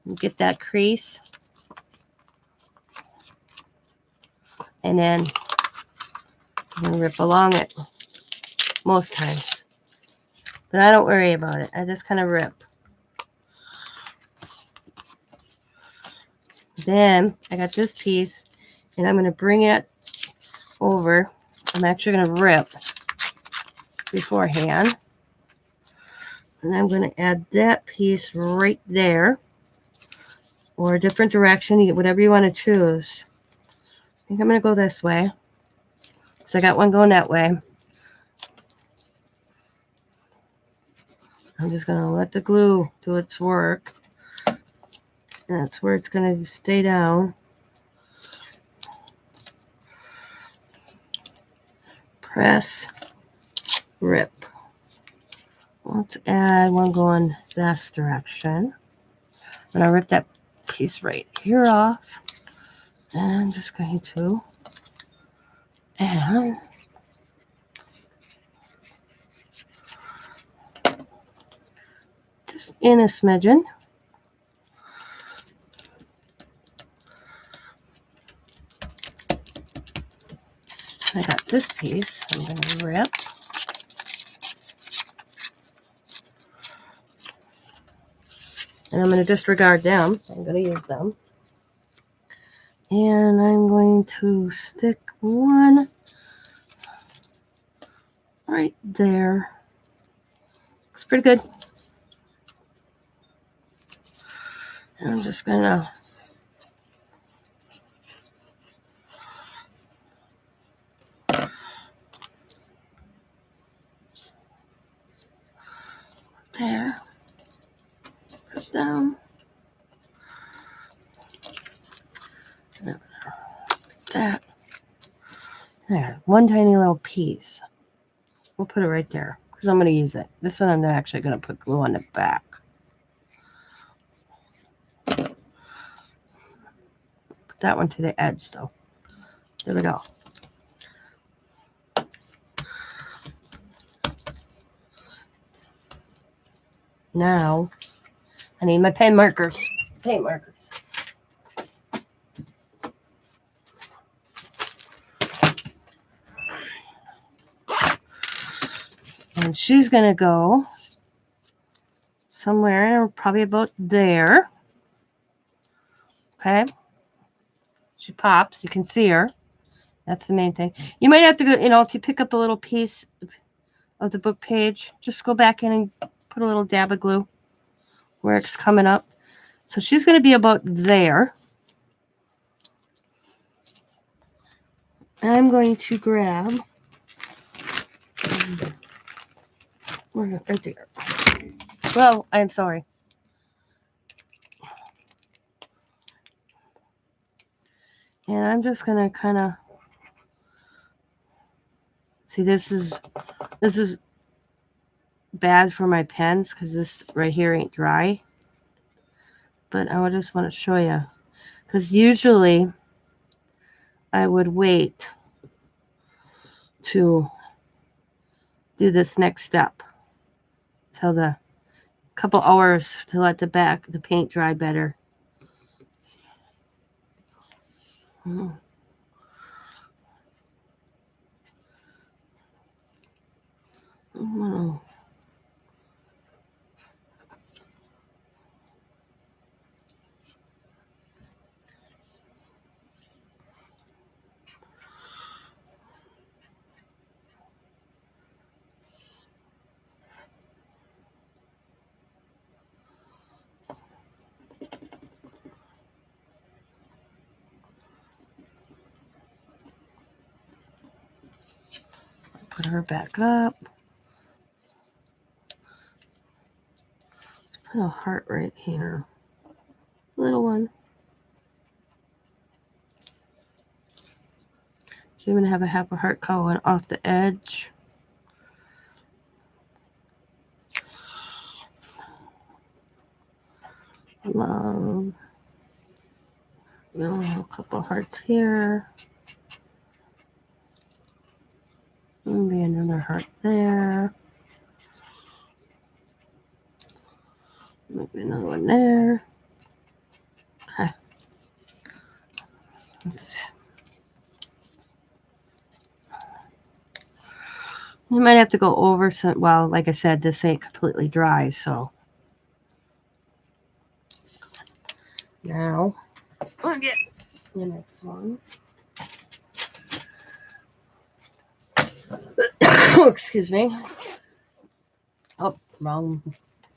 and get that crease. And then I'm going to rip along it most times. But I don't worry about it. I just kind of rip. Then I got this piece and I'm going to bring it over. I'm actually going to rip beforehand. And I'm going to add that piece right there. Or a different direction. You get whatever you want to choose. I think I'm going to go this way. Because I got one going that way. I'm just going to let the glue do its work. And that's where it's going to stay down. Press, rip. Let's add one going this direction. And I rip that piece right here off. And I'm just going to add just in a smidgen. I got this piece. I'm going to rip. And I'm going to disregard them. I'm going to use them. And I'm going to stick one right there. Looks pretty good. And I'm just going to there. Press down. That. There. One tiny little piece. We'll put it right there because I'm going to use it. This one I'm actually going to put glue on the back. Put that one to the edge though. There we go. Now I need my pen markers. Paint markers. And she's going to go somewhere, probably about there. Okay. She pops. You can see her. That's the main thing. You might have to go, if you pick up a little piece of the book page, just go back in and put a little dab of glue where it's coming up. So she's going to be about there. I'm going to grab right there. Well, I'm sorry. And I'm just going to kind of see, this is bad for my pens because this right here ain't dry. But I just want to show you, because usually I would wait to do this next step till the couple hours to let the paint dry better. Put her back up. Let's put a heart right here. Little one. She's going to have a half a heart going off the edge. Love. A couple hearts here. Maybe another heart there. Maybe another one there. Okay. You might have to go over some. Well, like I said, this ain't completely dry, so. Now, we'll get the next one. Excuse me. Oh, wrong.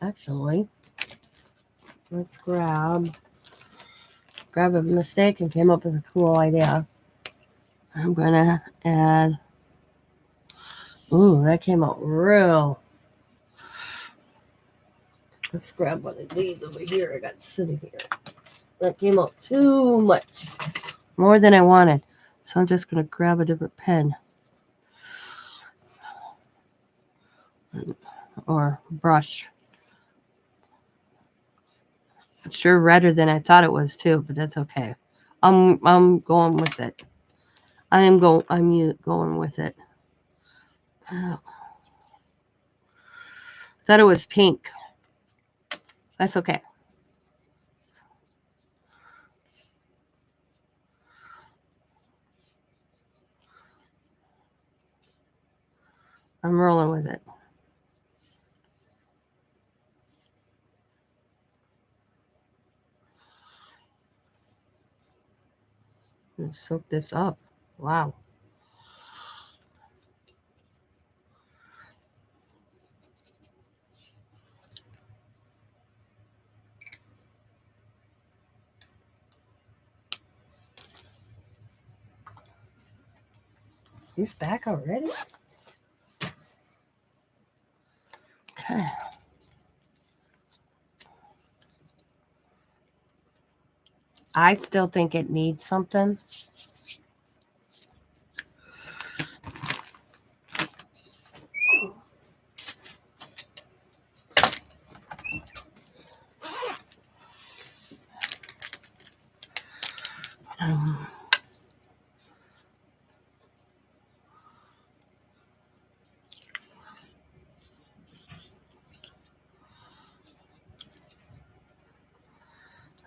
Actually, let's grab a mistake and came up with a cool idea. I'm gonna add. Ooh, that came out real. Let's grab one of these over here. I got sitting here. That came out too much, more than I wanted. So I'm just gonna grab a different pen or brush. It's sure redder than I thought it was too, but that's okay. I'm going with it. I'm going with it. Oh. Thought it was pink. That's okay. I'm rolling with it. Soak this up. Wow. He's back already? Okay. I still think it needs something.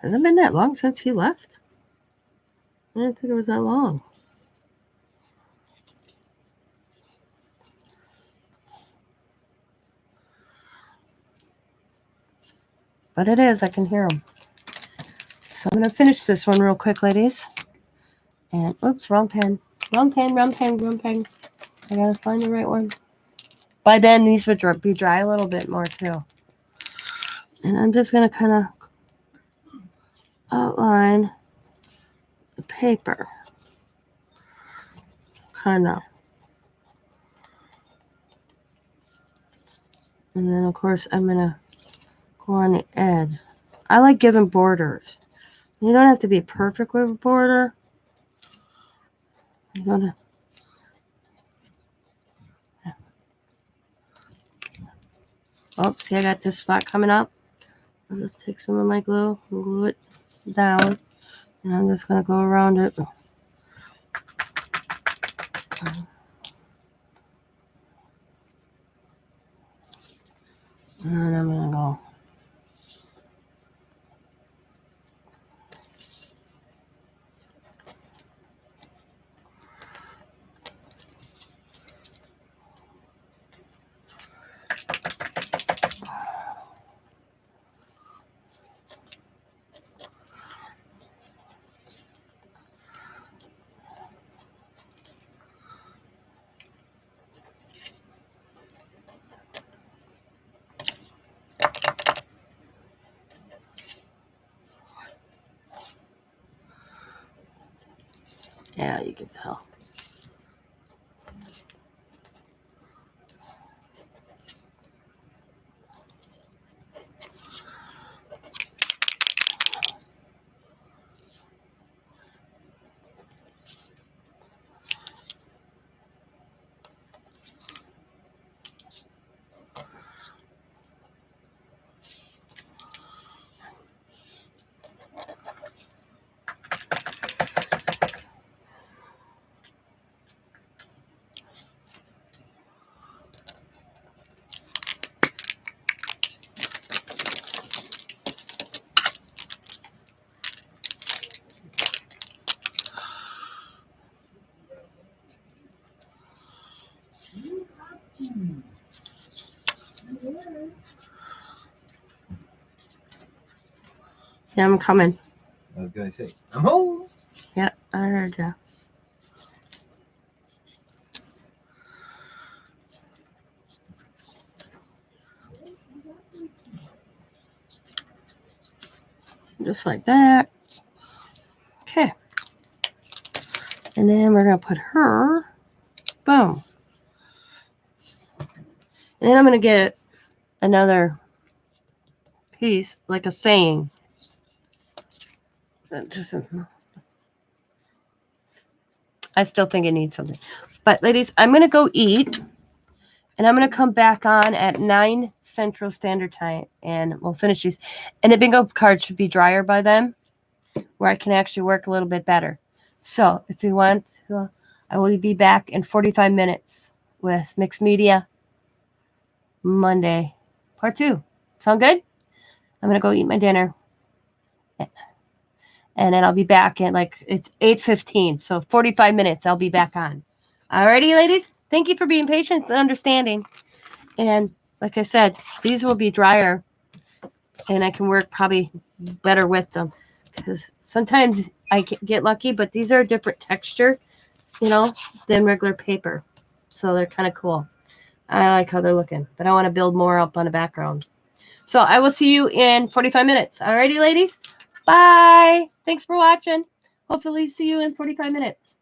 Has it been that long since he left? I didn't think it was that long. But it is. I can hear him. So I'm going to finish this one real quick, ladies. And, oops, wrong pen. Wrong pen, wrong pen, wrong pen. I got to find the right one. By then, these would be dry a little bit more, too. And I'm just going to kind of outline the paper. Kind of. And then, of course, I'm going to go on the edge. I like giving borders. You don't have to be perfect with a border. You don't have... Oh, see, I got this spot coming up. I'll just take some of my glue and glue it down. And I'm just going to go around it. And then I'm going to go. Yeah, you can tell. Yeah, I'm coming. I was going to say, I'm home. Yeah, I heard you. just like that. Okay. And then we're going to put her. Boom. And then I'm going to get another piece, like a saying. I still think it needs something. But ladies, I'm going to go eat. And I'm going to come back on at 9 Central Standard Time. And we'll finish these. And the bingo card should be drier by then, where I can actually work a little bit better. So if you want, I will be back in 45 minutes with Mixed Media Monday, part 2. Sound good? I'm going to go eat my dinner. And then I'll be back at it's 8:15. So 45 minutes, I'll be back on. Alrighty, ladies. Thank you for being patient and understanding. And like I said, these will be drier. And I can work probably better with them. Because sometimes I get lucky, but these are a different texture, than regular paper. So they're kind of cool. I like how they're looking, but I want to build more up on the background. So I will see you in 45 minutes. Alrighty, ladies. Bye. Thanks for watching. Hopefully see you in 45 minutes.